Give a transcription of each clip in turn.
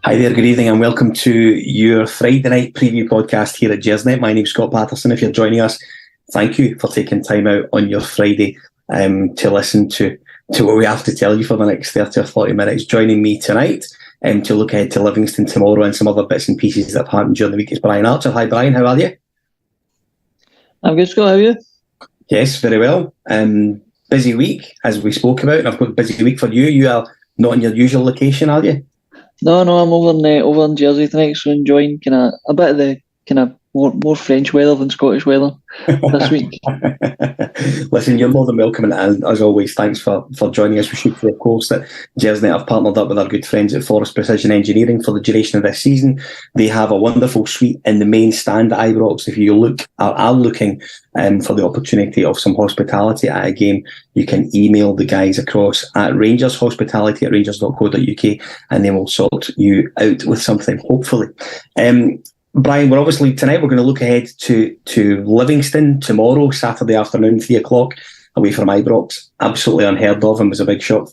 Hi there, good evening and welcome to your Friday night preview podcast here at Gersnet. My name's Scott Patterson. If you're joining us, thank you for taking time out on your Friday to listen to what we have to tell you for the next 30 or 40 minutes. Joining me tonight to look ahead to Livingston tomorrow and some other bits and pieces that have happened during the week is Brian Archer. Hi Brian, how are you? I'm good, Scott, how are you? Yes, very well. Busy week, as we spoke about, and I've got a busy week for you. You are not in your usual location, are you? No, I'm over in Jersey tonight, so enjoying a bit of the more French weather than Scottish weather this week. Listen, you're more than welcome, and as always, thanks for joining us. We should say, of course, that Gersnet have partnered up with our good friends at Forest Precision Engineering for the duration of this season. They have a wonderful suite in the main stand at Ibrox. If you are looking for the opportunity of some hospitality at a game, you can email the guys across at rangershospitality@rangers.co.uk and they will sort you out with something, hopefully. Brian, we're going to look ahead to Livingston tomorrow, Saturday afternoon, 3:00, away from Ibrox. Absolutely unheard of, and was a big shock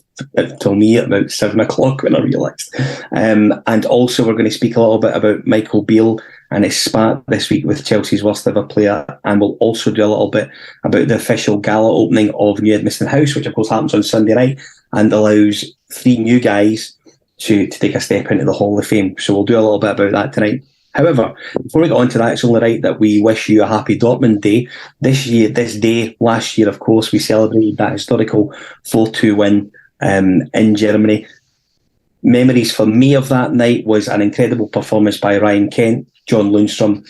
to me at about 7:00 when I realised. And also we're going to speak a little bit about Michael Beale and his spat this week with Chelsea's worst ever player, and we'll also do a little bit about the official gala opening of New Edmiston House, which of course happens on Sunday night and allows 3 new guys to take a step into the Hall of Fame. So we'll do a little bit about that tonight. However, before we get on to that, it's only right that we wish you a happy Dortmund Day. Last year, of course, we celebrated that historical 4-2 win in Germany. Memories for me of that night was an incredible performance by Ryan Kent, John Lundstrom,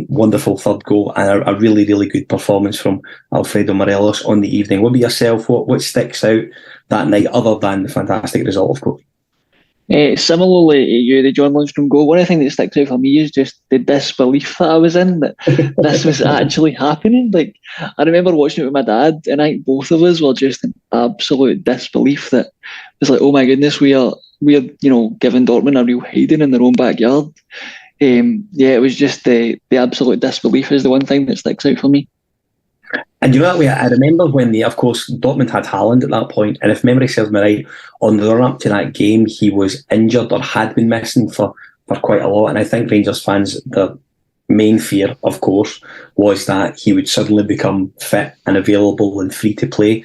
wonderful third goal, and a really, really good performance from Alfredo Morelos on the evening. What about yourself? What sticks out that night other than the fantastic result, of course? Similarly to you, the John Lundstrom goal, one of the things that sticks out for me is just the disbelief that I was in, that this was actually happening. Like, I remember watching it with my dad, and I think both of us were just in absolute disbelief that it was like, oh my goodness, we're giving Dortmund a real hiding in their own backyard. It was just the absolute disbelief is the one thing that sticks out for me. And you know what, I remember when of course, Dortmund had Haaland at that point, and if memory serves me right, on the run-up to that game, he was injured or had been missing for quite a lot, and I think Rangers fans, their main fear, of course, was that he would suddenly become fit and available and free to play.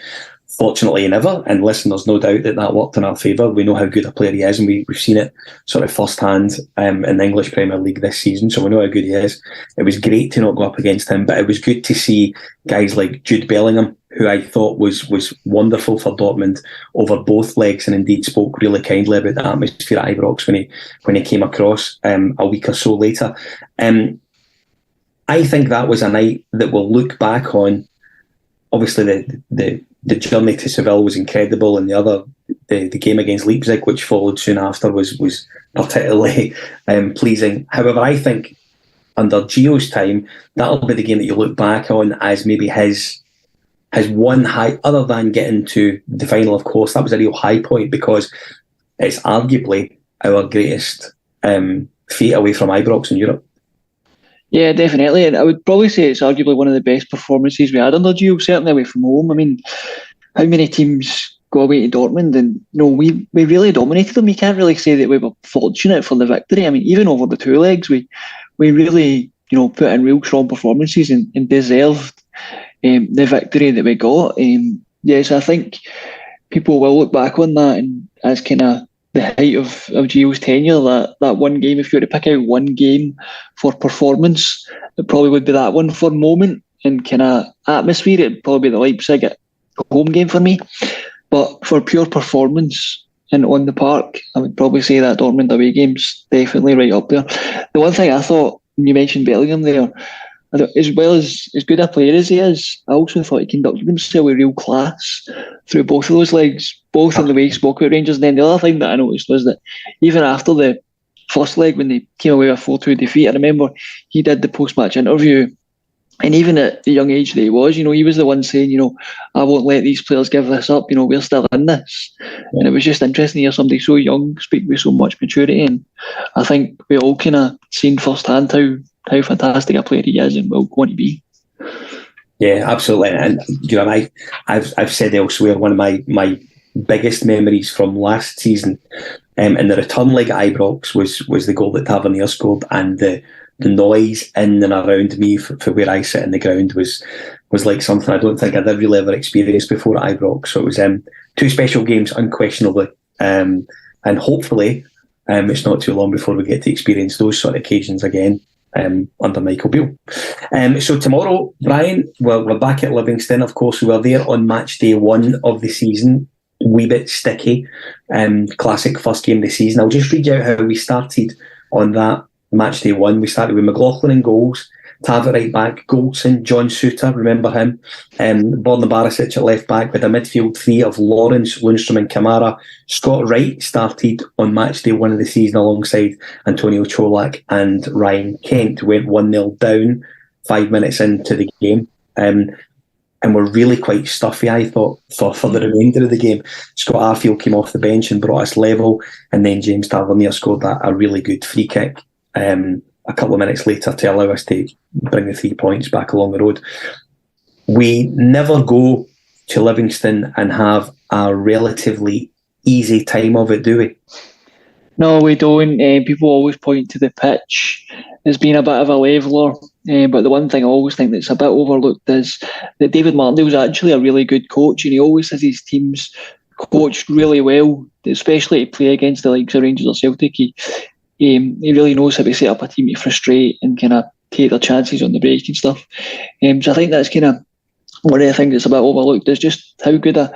Fortunately, never, and listen, there's no doubt that worked in our favour. We know how good a player he is, and we've seen it sort of firsthand in the English Premier League this season, so we know how good he is. It was great to not go up against him, but it was good to see guys like Jude Bellingham, who I thought was wonderful for Dortmund over both legs, and indeed spoke really kindly about the atmosphere at Ibrox when he came across a week or so later. I think that was a night that we'll look back on. Obviously, the journey to Seville was incredible, and the game against Leipzig, which followed soon after, was particularly pleasing. However, I think under Gio's time, that'll be the game that you look back on as maybe his one high, other than getting to the final, of course. That was a real high point because it's arguably our greatest feat away from Ibrox in Europe. Yeah, definitely. And I would probably say it's arguably one of the best performances we had under Gio, certainly away from home. I mean, how many teams go away to Dortmund and we really dominated them? You can't really say that we were fortunate for the victory. I mean, even over the 2 legs, we really put in real strong performances and deserved the victory that we got. So I think people will look back on that and as kind of the height of Gio's tenure, that one game, if you were to pick out one game for performance, it probably would be that one. For moment and kind of atmosphere, it'd probably be the Leipzig home game for me. But for pure performance and on the park, I would probably say that Dortmund away game's definitely right up there. The one thing I thought, when you mentioned Bellingham there, as well as good a player as he is, I also thought he conducted himself with real class through both of those legs, both in the way he spoke about Rangers. And then the other thing that I noticed was that even after the first leg, when they came away with a 4-2 defeat, I remember he did the post-match interview, and even at the young age that he was, he was the one saying, I won't let these players give this up, we're still in this. And it was just interesting to hear somebody so young speak with so much maturity, and I think we all kind of seen firsthand how fantastic a player he is and will go on to be. Yeah, absolutely. And I've said elsewhere, one of my biggest memories from last season And the return leg at Ibrox was the goal that Tavernier scored, and the noise in and around me for where I sit in the ground was like something I don't think I'd really ever experienced before at Ibrox. So it was two special games, unquestionably, and hopefully it's not too long before we get to experience those sort of occasions again under Michael Beale. So tomorrow, Brian, we're back at Livingston. Of course, we were there on match day 1 of the season. Wee bit sticky. Classic first game of the season. I'll just read you out how we started on that match day 1. We started with McLaughlin in goals, Tav at right back, Goldson, John Suter, remember him, Borna Barisic at left back, with a midfield 3 of Lawrence, Lundstrom and Kamara. Scott Wright started on match day 1 of the season alongside Antonio Cholak and Ryan Kent. Went 1-0 down 5 minutes into the game. And were really quite stuffy, I thought, for the remainder of the game. Scott Arfield came off the bench and brought us level, and then James Tavernier scored a really good free kick a couple of minutes later to allow us to bring the 3 points back along the road. We never go to Livingston and have a relatively easy time of it, do we? No, we don't. People always point to the pitch as being a bit of a leveller. But the one thing I always think that's a bit overlooked is that David Martindale's actually a really good coach, and he always has his teams coached really well, especially to play against the likes of Rangers or Celtic. He really knows how to set up a team to frustrate and kind of take their chances on the break and stuff. So I think that's kind of one of the things that's a bit overlooked, is just how good a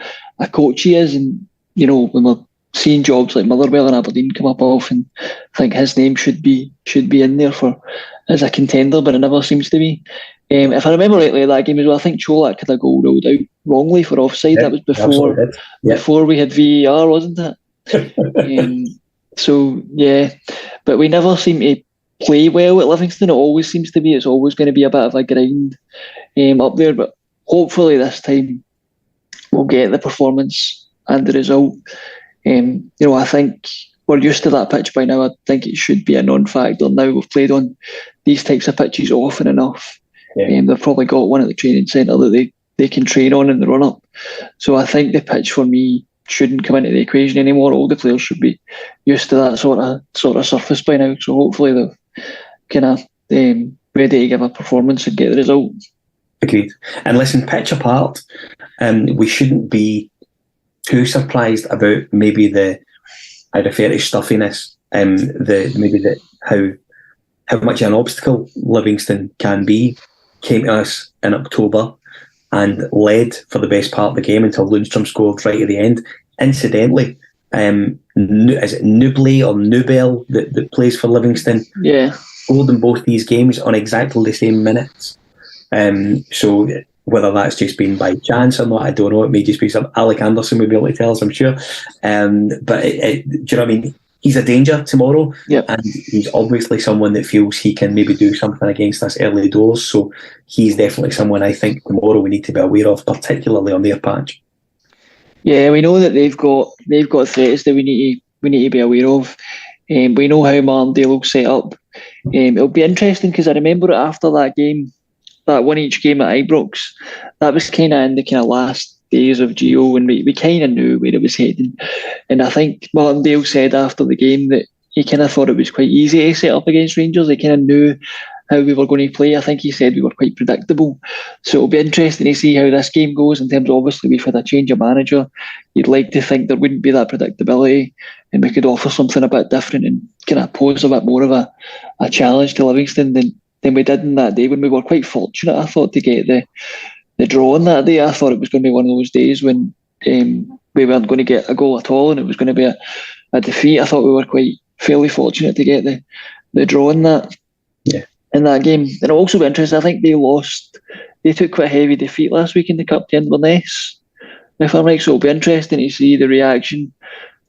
coach he is. And, you know, when we're seeing jobs like Motherwell and Aberdeen come up, I often think his name should be in there as a contender, but it never seems to be. If I remember rightly, that game as well, I think Cholak had a goal ruled out wrongly for offside. Yeah, that was before we had VAR, wasn't it? So yeah, but we never seem to play well at Livingston. It always seems to be. It's always going to be a bit of a grind up there. But hopefully this time we'll get the performance and the result. You know, I think we're used to that pitch by now. I think it should be a non-factor now. We've played on these types of pitches often enough. Yeah. They've probably got one at the training centre that they can train on in the run-up. So I think the pitch for me shouldn't come into the equation anymore. All the players should be used to that sort of surface by now. So hopefully they're kind of ready to give a performance and get the result. Agreed. And listen, pitch apart, we shouldn't be too surprised about maybe I refer to stuffiness, how much an obstacle Livingston can be. Came to us in October and led for the best part of the game until Lundstrom scored right at the end. Incidentally, is it Nubley or Nubel that plays for Livingston? Yeah. Scored in both these games on exactly the same minutes. So whether that's just been by chance or not, I don't know. It may just be some Alec Anderson would be able to tell us, I'm sure. But do you know what I mean? He's a danger tomorrow, yep. And he's obviously someone that feels he can maybe do something against us early doors. So he's definitely someone I think tomorrow we need to be aware of, particularly on their patch. Yeah, we know that they've got threats that we need to be aware of. We know how Martindale will set up. It'll be interesting because I remember after that game, that one each game at Ibrox, that was kind of in the kind of last days of Gio, and we kind of knew where it was heading. And I think Martindale said after the game that he kind of thought it was quite easy to set up against Rangers. He kind of knew how we were going to play. I think he said we were quite predictable. So it'll be interesting to see how this game goes in terms of, obviously, we've had a change of manager. You'd like to think there wouldn't be that predictability and we could offer something a bit different and kind of pose a bit more of a challenge to Livingston than we did in that day when we were quite fortunate, I thought, to get the draw on that day. I thought it was going to be one of those days when we weren't going to get a goal at all and it was going to be a defeat. I thought we were quite fairly fortunate to get the draw in that. Yeah. In that game. And it'll also be interesting, I think they took quite a heavy defeat last week in the Cup to Inverness, if I'm right. So it'll be interesting to see the reaction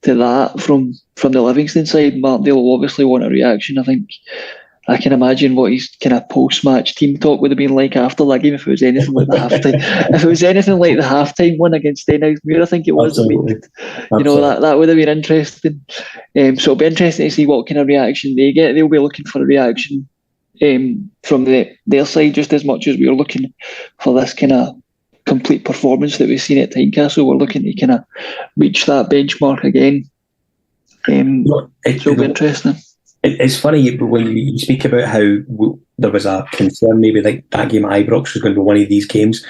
to that from the Livingston side. Martindale will obviously want a reaction. I can imagine what his kind of post-match team talk would have been like after that game if it was anything like the halftime. If it was anything like the halftime one against Stenhousemuir, I think it was. Absolutely. You know, that would have been interesting. So it'll be interesting to see what kind of reaction they get. They'll be looking for a reaction from their side just as much as we were looking for this kind of complete performance that we've seen at Tynecastle. We're looking to kind of reach that benchmark again. It'll be interesting. It's funny when you speak about how there was a concern maybe that game at Ibrox was going to be one of these games.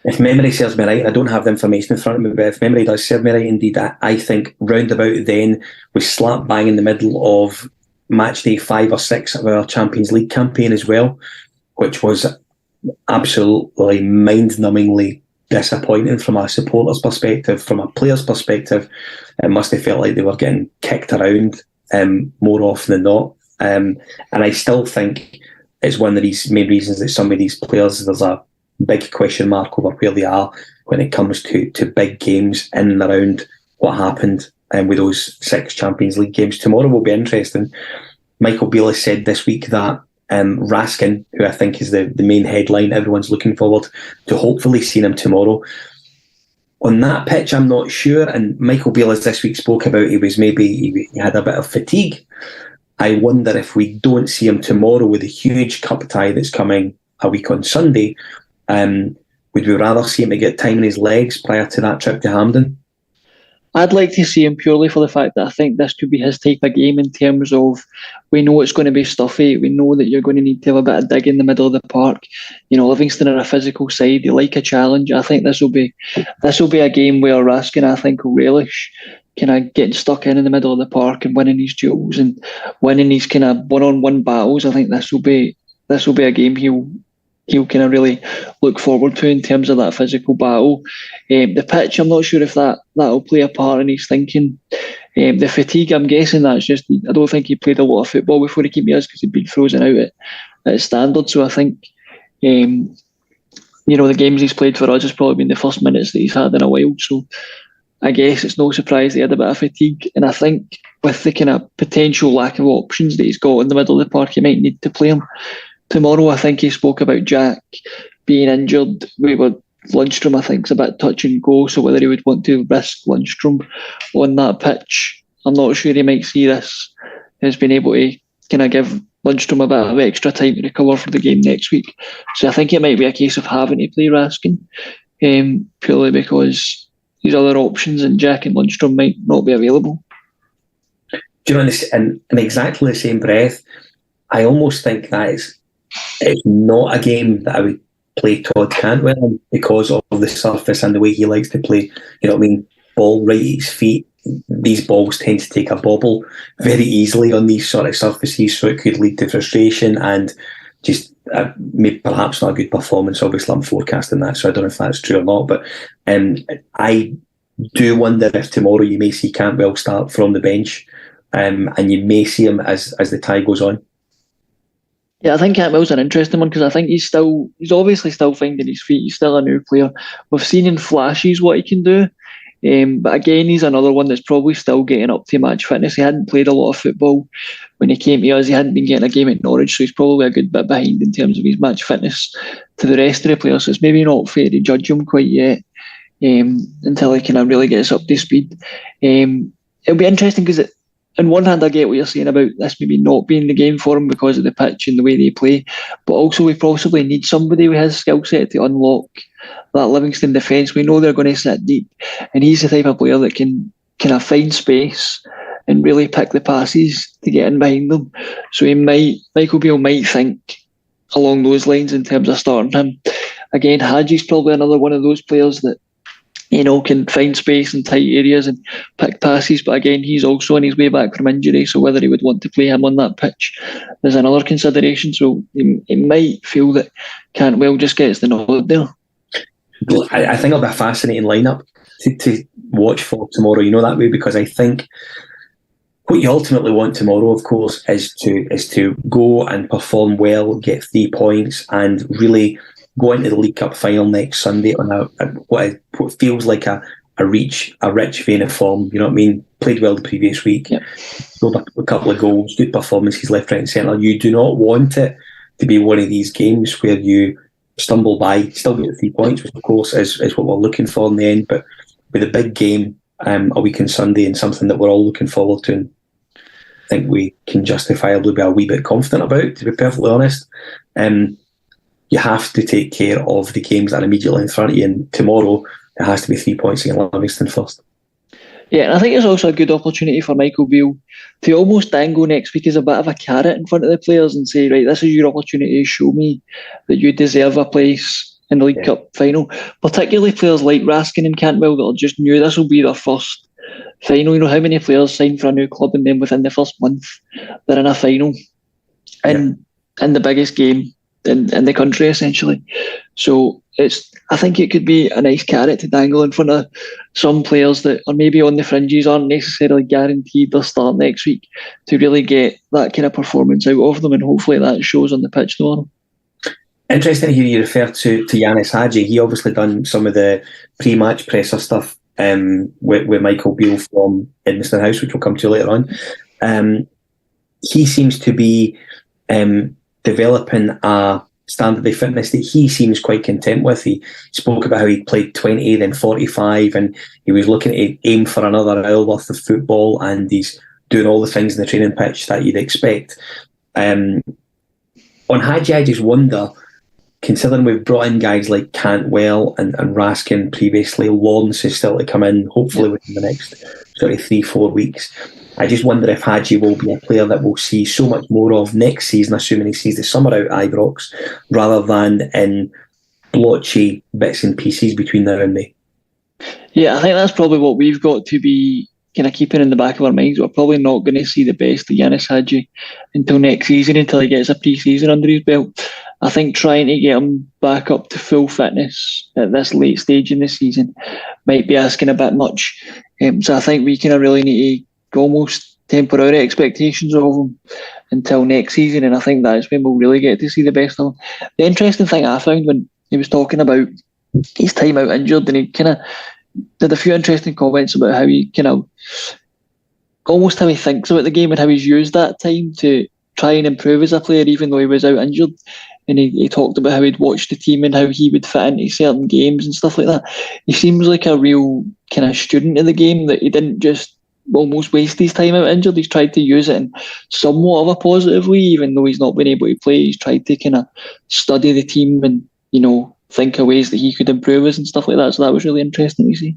If memory serves me right, I don't have the information in front of me, but if memory does serve me right, indeed, I think round about then was slap bang in the middle of match day 5 or 6 of our Champions League campaign as well, which was absolutely mind-numbingly disappointing from a supporter's perspective, from a player's perspective. It must have felt like they were getting kicked around more often than not. And I still think it's one of these main reasons that some of these players, there's a big question mark over where they are when it comes to big games in and around what happened with those 6 Champions League games. Tomorrow will be interesting. Michael Beale has said this week that Raskin, who I think is the main headline, everyone's looking forward to hopefully seeing him tomorrow. On that pitch, I'm not sure, and Michael Beale has this week spoke about he had a bit of fatigue. I wonder if we don't see him tomorrow with the huge cup tie that's coming a week on Sunday, would we rather see him to get time in his legs prior to that trip to Hampden? I'd like to see him purely for the fact that I think this could be his type of game in terms of, we know it's going to be stuffy, we know that you're going to need to have a bit of dig in the middle of the park. Livingston are a physical side, they like a challenge. I think this will be a game where Raskin, I think, will relish kind of getting stuck in the middle of the park and winning these duels and winning these kind of one-on-one battles. I think this will be a game he'll kind of really look forward to in terms of that physical battle. The pitch, I'm not sure if that'll play a part in his thinking. The fatigue, I'm guessing that's just, I don't think he played a lot of football before he came to us because he'd been frozen out at standard. So I think, the games he's played for us has probably been the first minutes that he's had in a while. So I guess it's no surprise he had a bit of fatigue. And I think with the kind of potential lack of options that he's got in the middle of the park, he might need to play him. Tomorrow, I think he spoke about Jack being injured. Lundstrom, I think, is a bit touch and go, so whether he would want to risk Lundstrom on that pitch, I'm not sure. He might see this as being able to kind of give Lundstrom a bit of extra time to recover for the game next week. So I think it might be a case of having to play Raskin, purely because these other options and Jack and Lundstrom might not be available. Do you know, in exactly the same breath, I almost think that it's not a game that I would play Todd Cantwell in because of the surface and the way he likes to play. You know what I mean? Ball right at his feet. These balls tend to take a bobble very easily on these sort of surfaces, so it could lead to frustration and just maybe perhaps not a good performance. Obviously, I'm forecasting that, so I don't know if that's true or not. But I do wonder if tomorrow you may see Cantwell start from the bench, and you may see him as the tie goes on. Yeah, I think Cantwell's an interesting one because I think he's obviously still finding his feet. He's still a new player. We've seen in flashes what he can do. But again, he's another one that's probably still getting up to match fitness. He hadn't played a lot of football when he came to us. He hadn't been getting a game at Norwich, so he's probably a good bit behind in terms of his match fitness to the rest of the players. So it's maybe not fair to judge him quite yet until he kind of really gets up to speed. It'll be interesting because on one hand, I get what you're saying about this maybe not being the game for him because of the pitch and the way they play, but also we possibly need somebody with his skill set to unlock that Livingston defence. We know they're going to sit deep, and he's the type of player that can kind of find space and really pick the passes to get in behind them. So Michael Beale might think along those lines in terms of starting him. Again, Hadji's probably another one of those players that can find space in tight areas and pick passes, but again, he's also on his way back from injury, so whether he would want to play him on that pitch is another consideration. So he might feel that Cantwell just gets the nod there. Well, I think it'll be a fascinating lineup to watch for tomorrow, that way, because I think what you ultimately want tomorrow, of course, is to go and perform well, get 3 points, and really go into the League Cup final next Sunday on what feels like a rich vein of form. You know what I mean? Played well the previous week, scored a couple of goals, good performances left, right and centre. You do not want it to be one of these games where you stumble by, still get 3 points, which of course is what we're looking for in the end. But with a big game a week on Sunday and something that we're all looking forward to, and I think we can justifiably be a wee bit confident about, to be perfectly honest. You have to take care of the games that are immediately in front of you, and tomorrow it has to be 3 points against Livingston first. Yeah, and I think it's also a good opportunity for Michael Beale to almost dangle next week as a bit of a carrot in front of the players and say, right, this is your opportunity to show me that you deserve a place in the League Cup final. Particularly players like Raskin and Cantwell that are just new. This will be their first final. You know, how many players sign for a new club and then within the first month they're in a final in the biggest game in the country, essentially. So I think it could be a nice carrot to dangle in front of some players that are maybe on the fringes, aren't necessarily guaranteed they'll start next week, to really get that kind of performance out of them, and hopefully that shows on the pitch tomorrow. Interesting to hear you refer to Yanis Hadji. He obviously done some of the pre-match presser stuff with Michael Beale from Edmiston House, which we'll come to later on. He seems to be developing a standard of fitness that he seems quite content with. He spoke about how he played 20, then 45, and he was looking to aim for another hour worth of football, and he's doing all the things in the training pitch that you'd expect. On Hadji, I just wonder, considering we've brought in guys like Cantwell and Raskin previously, Lawrence is still to come in, hopefully within the next sort of 3-4 weeks. I just wonder if Hadji will be a player that we'll see so much more of next season, assuming he sees the summer out at Ibrox, rather than in blotchy bits and pieces between now and May. Yeah, I think that's probably what we've got to be kind of keeping in the back of our minds. We're probably not going to see the best of Yanis Hadji until next season, until he gets a pre-season under his belt. I think trying to get him back up to full fitness at this late stage in the season might be asking a bit much. So I think we kind of really need to almost temper our expectations of him until next season, and I think that's when we'll really get to see the best of him. The interesting thing I found when he was talking about his time out injured, and he kind of did a few interesting comments about how he kind of almost how he thinks about the game and how he's used that time to try and improve as a player even though he was out injured. And he talked about how he'd watched the team and how he would fit into certain games and stuff like that. He seems like a real kind of student of the game, that he didn't just almost waste his time out injured. He's tried to use it in somewhat of a positive way, even though he's not been able to play. He's tried to kind of study the team and, you know, think of ways that he could improve us and stuff like that. So that was really interesting to see.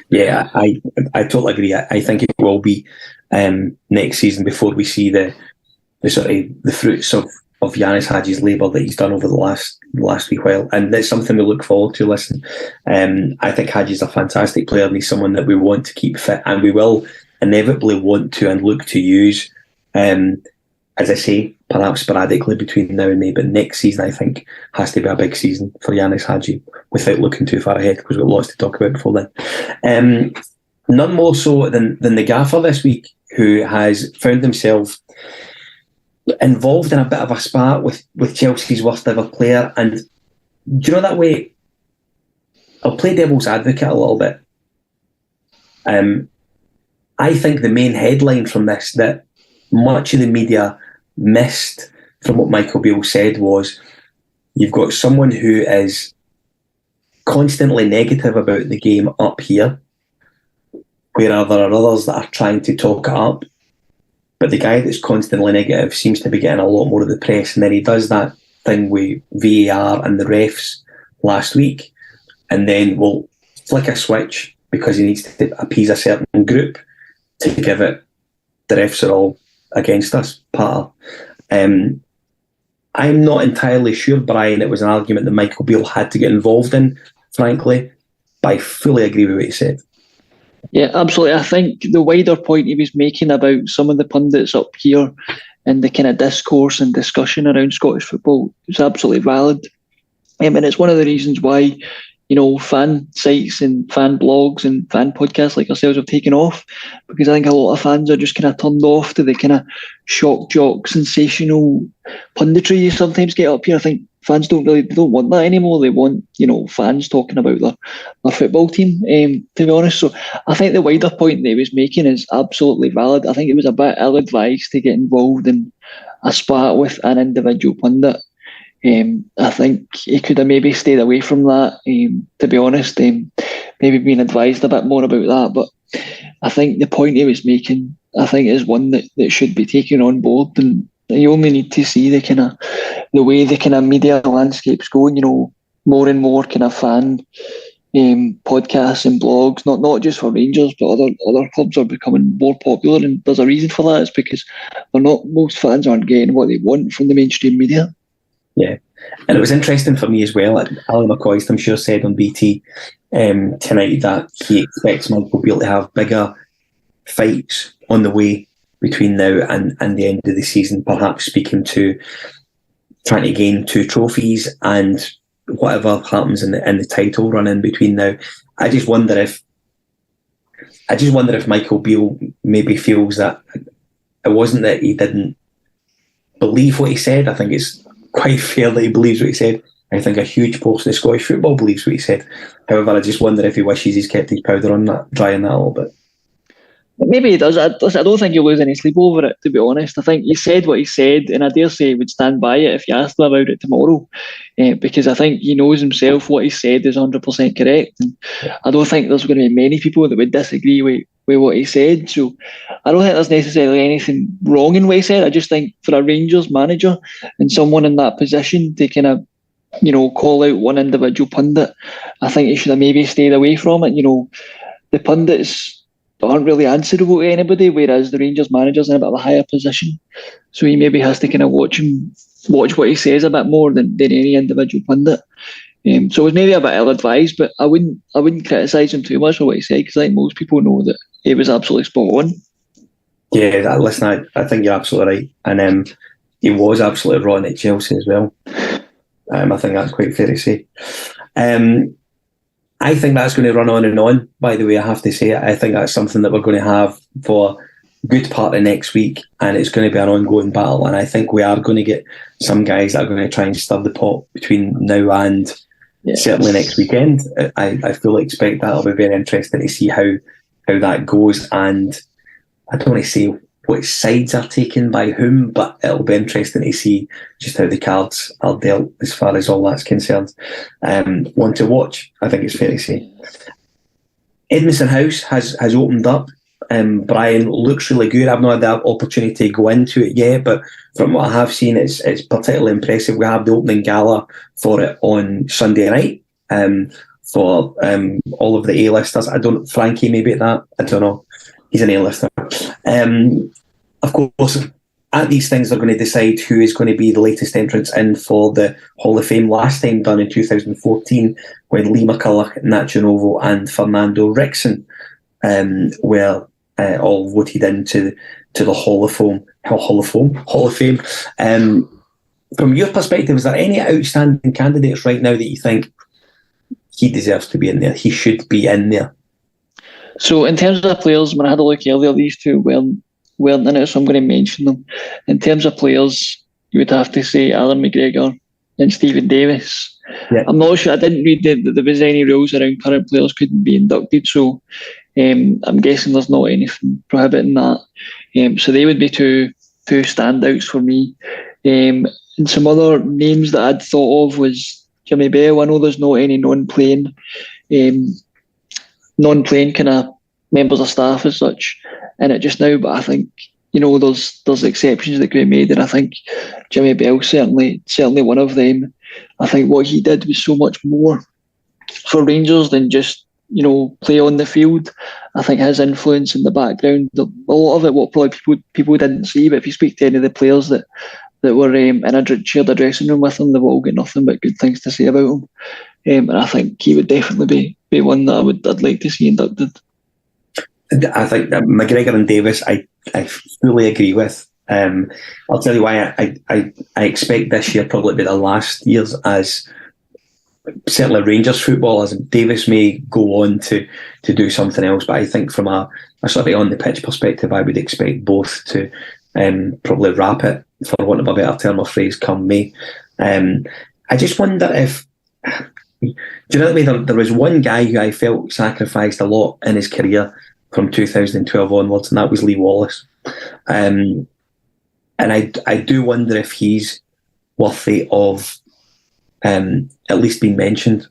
Yeah, I totally agree. I think it will be next season before we see the sort of the fruits of Yanis Hadji's labour that he's done over the last wee while, and that's something we look forward to. Listen, I think Hadji's a fantastic player, and he's someone that we want to keep fit, and we will inevitably want to and look to use, as I say, perhaps sporadically between now and May. But next season, I think, has to be a big season for Yanis Hadji, without looking too far ahead, because we've got lots to talk about before then. None more so than the gaffer this week, who has found himself involved in a bit of a spat with Chelsea's worst ever player. And do you know that way, I'll play devil's advocate a little bit. I think the main headline from this that much of the media missed from what Michael Beale said was, you've got someone who is constantly negative about the game up here, where there are others that are trying to talk it up. But the guy that's constantly negative seems to be getting a lot more of the press, and then he does that thing with VAR and the refs last week, and then will flick a switch because he needs to appease a certain group to give it, the refs are all against us, part. I'm not entirely sure, Brian, it was an argument that Michael Beale had to get involved in, frankly, but I fully agree with what he said. Yeah, absolutely. I think the wider point he was making about some of the pundits up here and the kind of discourse and discussion around Scottish football is absolutely valid. And it's one of the reasons why, you know, fan sites and fan blogs and fan podcasts like ourselves have taken off, because I think a lot of fans are just kind of turned off to the kind of shock jock, sensational punditry you sometimes get up here. I think fans don't want that anymore. They want, you know, fans talking about their football team, to be honest. So I think the wider point that he was making is absolutely valid. I think it was a bit ill-advised to get involved in a spat with an individual pundit. I think he could have maybe stayed away from that, to be honest, maybe been advised a bit more about that. But I think the point he was making, I think, is one that should be taken on board, and you only need to see the way the kind of media landscape's going, you know, more and more kind of fan podcasts and blogs, not just for Rangers, but other clubs are becoming more popular, and there's a reason for that. It's because most fans aren't getting what they want from the mainstream media. Yeah, and it was interesting for me as well. Alan McCoist, I'm sure, said on BT tonight that he expects Michael Beale to have bigger fights on the way between now and the end of the season, perhaps speaking to trying to gain 2 trophies and whatever happens in the title run in between now. I just wonder if Michael Beale maybe feels that it wasn't that he didn't believe what he said. I think it's quite fair that he believes what he said. I think a huge portion of Scottish football believes what he said. However, I just wonder if he wishes he's kept his powder on that, dry on that a little bit. Maybe he does. I don't think he'll lose any sleep over it, to be honest. I think he said what he said, and I dare say he would stand by it if you asked him about it tomorrow, because I think he knows himself what he said is 100% correct. And I don't think there's going to be many people that would disagree with what he said. So I don't think there's necessarily anything wrong in what he said. I just think for a Rangers manager and someone in that position to kind of, call out one individual pundit, I think he should have maybe stayed away from it. The pundits aren't really answerable to anybody, whereas the Rangers manager's in a bit of a higher position. So he maybe has to kind of watch what he says a bit more than any individual pundit. So it was maybe a bit ill-advised, but I wouldn't criticise him too much for what he said, because I think most people know that he was absolutely spot on. Yeah, listen, I think you're absolutely right. And he was absolutely rotten at Chelsea as well. I think that's quite fair to say. I think that's going to run on and on, by the way, I have to say. I think that's something that we're going to have for a good part of next week, and it's going to be an ongoing battle. And I think we are going to get some guys that are going to try and stir the pot between now and certainly next weekend. I fully expect that. It'll be very interesting to see how that goes. And I don't want to say which sides are taken by whom, but it'll be interesting to see just how the cards are dealt as far as all that's concerned. One to watch, I think it's fair to say. Edmiston House has opened up. Brian, looks really good. I've not had the opportunity to go into it yet, but from what I have seen, it's particularly impressive. We have the opening gala for it on Sunday night for all of the A-listers. Frankie maybe at that, I don't know. He's an A-lister. Of course, at these things, they're going to decide who is going to be the latest entrants in for the Hall of Fame. Last time done in 2014, when Lee McCulloch, Nacho Novo and Fernando Rickson were all voted into the Hall of Fame. From your perspective, is there any outstanding candidates right now that you think he deserves to be in there? He should be in there. So in terms of the players, when I had a look earlier, these two weren't in it, so I'm going to mention them. In terms of players, you would have to say Alan McGregor and Stephen Davis. Yeah. I'm not sure, I didn't read that there was any rules around current players couldn't be inducted, so I'm guessing there's not anything prohibiting that. So they would be two standouts for me. And some other names that I'd thought of was Jimmy Bell. I know there's not any non-playing kind of members of staff as such in it just now, but I think there's exceptions that can be made, and I think Jimmy Bell certainly one of them. I think what he did was so much more for Rangers than just play on the field. I think his influence in the background, a lot of it, what probably people didn't see, but if you speak to any of the players that were shared a dressing room with him, they've all got nothing but good things to say about him. And I think he would definitely be one that I'd like to see inducted. I think that McGregor and Davis, I fully agree with. I'll tell you why. I expect this year probably be the last years as certainly Rangers football, as Davis may go on to do something else, but I think from a sort of on the pitch perspective, I would expect both to probably wrap it, for want of a better term or phrase, come May. I just wonder if, do you know what I mean? There was one guy who I felt sacrificed a lot in his career from 2012 onwards, and that was Lee Wallace. And I do wonder if he's worthy of at least being mentioned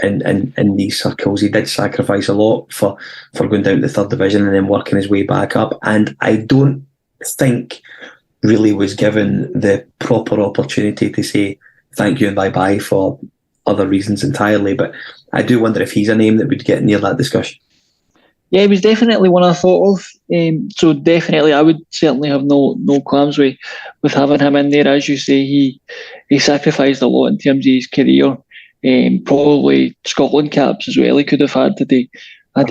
in these circles. He did sacrifice a lot for going down to the third division and then working his way back up, and I don't think really was given the proper opportunity to say thank you and bye-bye for other reasons entirely. But I do wonder if he's a name that would get near that discussion. Yeah, he was definitely one I thought of. So definitely, I would certainly have no qualms with having him in there. As you say, he sacrificed a lot in terms of his career. Probably Scotland caps as well. He could have had he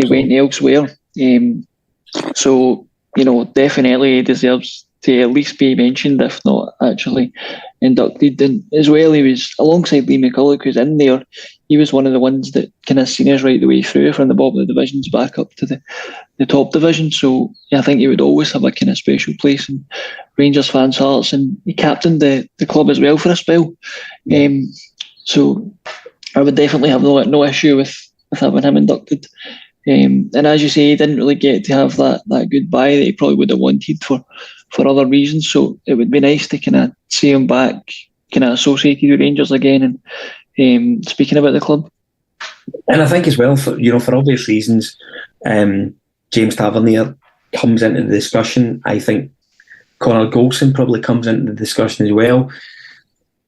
went elsewhere. So definitely he deserves to at least be mentioned, if not actually inducted. And as well, he was alongside Lee McCulloch, who's in there. He was one of the ones that kind of seen us right the way through from the bottom of the divisions back up to the top division. So I think he would always have a kind of special place in Rangers fans' hearts. And he captained the club as well for a spell. So I would definitely have no issue with having him inducted. And as you say, he didn't really get to have that goodbye that he probably would have wanted for other reasons. So it would be nice to kind of see him back, kind of associated with Rangers again, and speaking about the club. And I think as well, for obvious reasons, James Tavernier comes into the discussion. I think Conor Goldson probably comes into the discussion as well.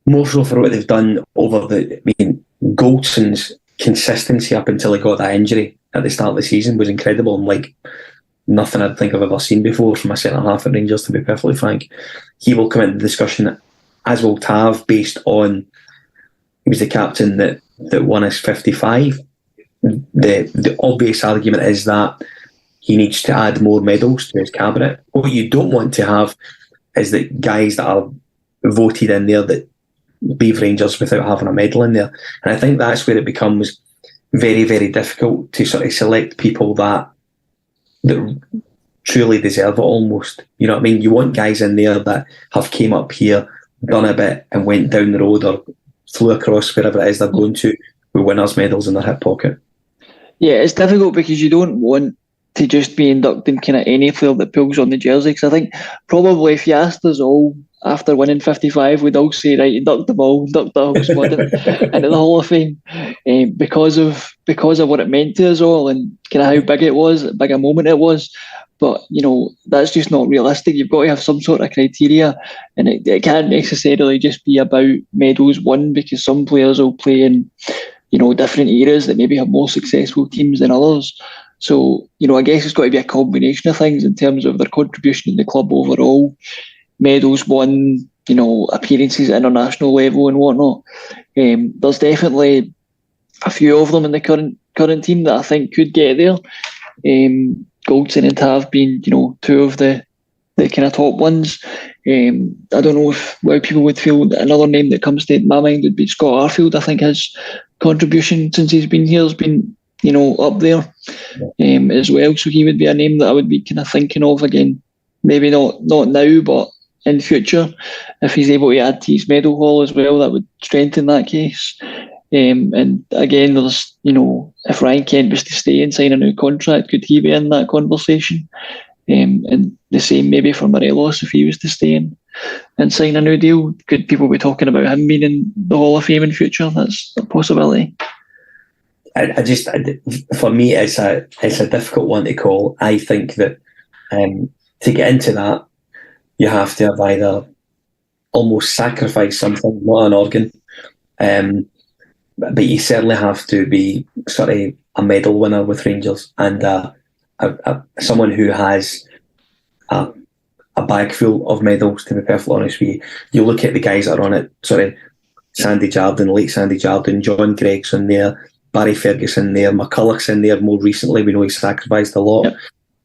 More so for what they've done over Goldson's consistency up until he got that injury at the start of the season was incredible, and like nothing I'd think I've ever seen before from a centre half at Rangers, to be perfectly frank. He will come into the discussion, as will Tav, based on he was the captain that won us 55. The obvious argument is that he needs to add more medals to his cabinet. What you don't want to have is that guys that are voted in there that leave Rangers without having a medal in there. And I think that's where it becomes very, very difficult to sort of select people that truly deserve it almost. You know what I mean? You want guys in there that have came up here, done a bit and went down the road or flew across wherever it is they're going to with winners' medals in their hip pocket. Yeah, it's difficult because you don't want to just be inducting kind of any player that pulls on the jersey. Because I think probably if you asked us all after winning 55, we'd all say, right, induct them all, induct the whole squad into the Hall of Fame, because of what it meant to us all and kind of how big it was, big a moment it was. But, that's just not realistic. You've got to have some sort of criteria, and it can't necessarily just be about medals won, because some players will play in, different eras that maybe have more successful teams than others. So, I guess it's got to be a combination of things in terms of their contribution to the club overall, medals won, appearances at international level and whatnot. There's definitely a few of them in the current team that I think could get there. Goldson and Tav being, two of the kind of top ones. I don't know how people would feel. Another name that comes to my mind would be Scott Arfield. I think his contribution since he's been here has been, up there as well. So he would be a name that I would be kind of thinking of again. Maybe not now, but in future, if he's able to add to his medal haul as well, that would strengthen that case. And again, there's, if Ryan Kent was to stay and sign a new contract, could he be in that conversation? And the same maybe for Morelos, if he was to stay and sign a new deal. Could people be talking about him being in the Hall of Fame in future? That's a possibility. For me, it's a difficult one to call. I think that to get into that, you have to have either almost sacrificed something, not an organ, but you certainly have to be sort of a medal winner with Rangers and someone who has a bag full of medals, to be perfectly honest with you. You look at the guys that are on it, Sandy Jardine, late Sandy Jardine, John Gregson there, Barry Ferguson there, McCulloch's in there more recently. We know he's sacrificed a lot.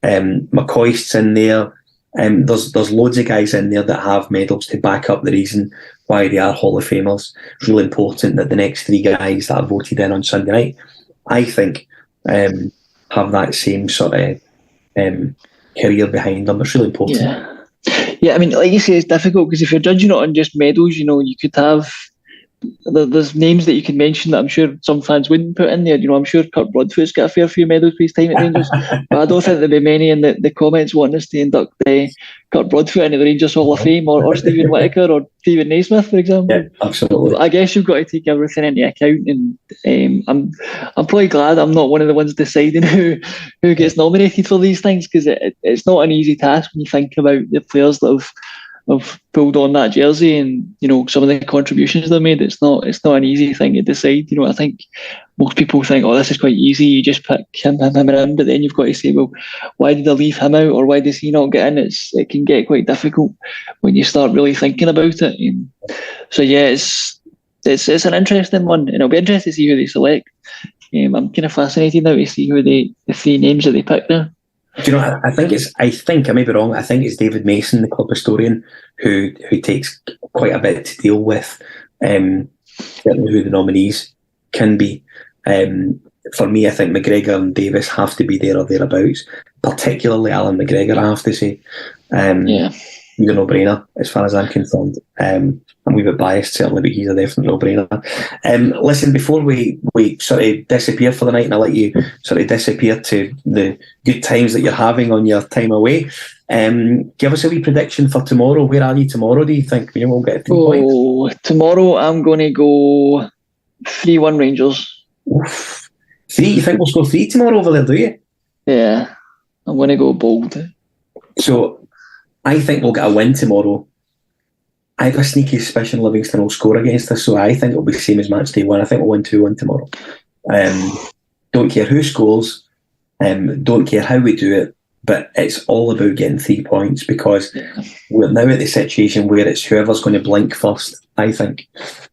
Yep. McCoist's in there. There's loads of guys in there that have medals to back up the reason why they are Hall of Famers. It's really important that the next three guys that are voted in on Sunday night, I think, have that same sort of career behind them. It's really important. Yeah, I mean, like you say, it's difficult because if you're judging it on just medals, you could have... There's names that you can mention that I'm sure some fans wouldn't put in there. I'm sure Kurt Broadfoot's got a fair few medals for his time at Rangers, but I don't think there'll be many in the comments wanting us to induct Kurt Broadfoot into the Rangers Hall of Fame or Stephen Whittaker or Stephen Naismith, for example. Yeah, absolutely. I guess you've got to take everything into account, and I'm probably glad I'm not one of the ones deciding who gets nominated for these things, because it's not an easy task when you think about the players that have have pulled on that jersey, and some of the contributions they've made. It's not an easy thing to decide. I think most people think, oh, this is quite easy. You just pick him, and him. But then you've got to say, well, why did they leave him out, or why does he not get in? It can get quite difficult when you start really thinking about it. So yeah, it's an interesting one, and it'll be interesting to see who they select. I'm kind of fascinated now to see who the 3 names that they pick there. Do you know? I think I may be wrong. I think it's David Mason, the club historian, who takes quite a bit to deal with. Certainly, who the nominees can be. For me, I think McGregor and Davis have to be there or thereabouts. Particularly Alan McGregor, I have to say. He's a no-brainer as far as I'm concerned. I'm a wee bit biased, certainly, but he's a definite no-brainer. Listen, before we sort of disappear for the night, and I'll let you sort of disappear to the good times that you're having on your time away, give us a wee prediction for tomorrow. Where are you tomorrow, do you think? We won't get a few points. Tomorrow I'm going to go 3-1 Rangers. Oof. 3? You think we'll score 3 tomorrow over there, do you? Yeah, I'm going to go bold. So I think we'll get a win tomorrow. I have a sneaky suspicion Livingston will score against us, so I think it'll be the same as match day 1. I think we'll win 2-1 tomorrow. Don't care who scores, don't care how we do it, but it's all about getting 3 points, because we're now at the situation where it's whoever's going to blink first, I think.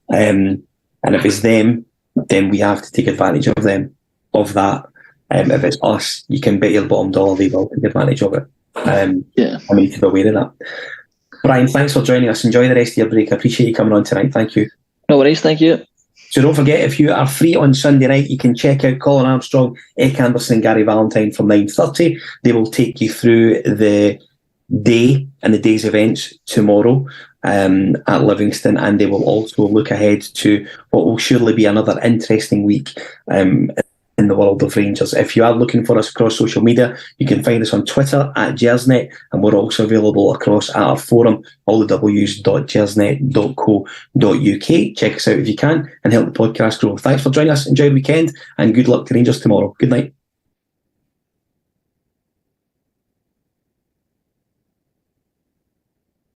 And if it's them, then we have to take advantage of that. If it's us, you can bet your bottom dollar they will take advantage of it. I need to be aware of that. Brian, thanks for joining us. Enjoy the rest of your break. I appreciate you coming on tonight. Thank you. No worries, thank you. So don't forget, if you are free on Sunday night, you can check out Colin Armstrong, Eck Anderson and Gary Valentine from 9:30. They will take you through the day and the day's events tomorrow at Livingston, and they will also look ahead to what will surely be another interesting week in the world of Rangers. If you are looking for us across social media, you can find us on Twitter at Gersnet, and we're also available across at our forum, allthews.gersnet.co.uk. Check us out if you can and help the podcast grow. Thanks for joining us. Enjoy the weekend, and good luck to Rangers tomorrow. Good night.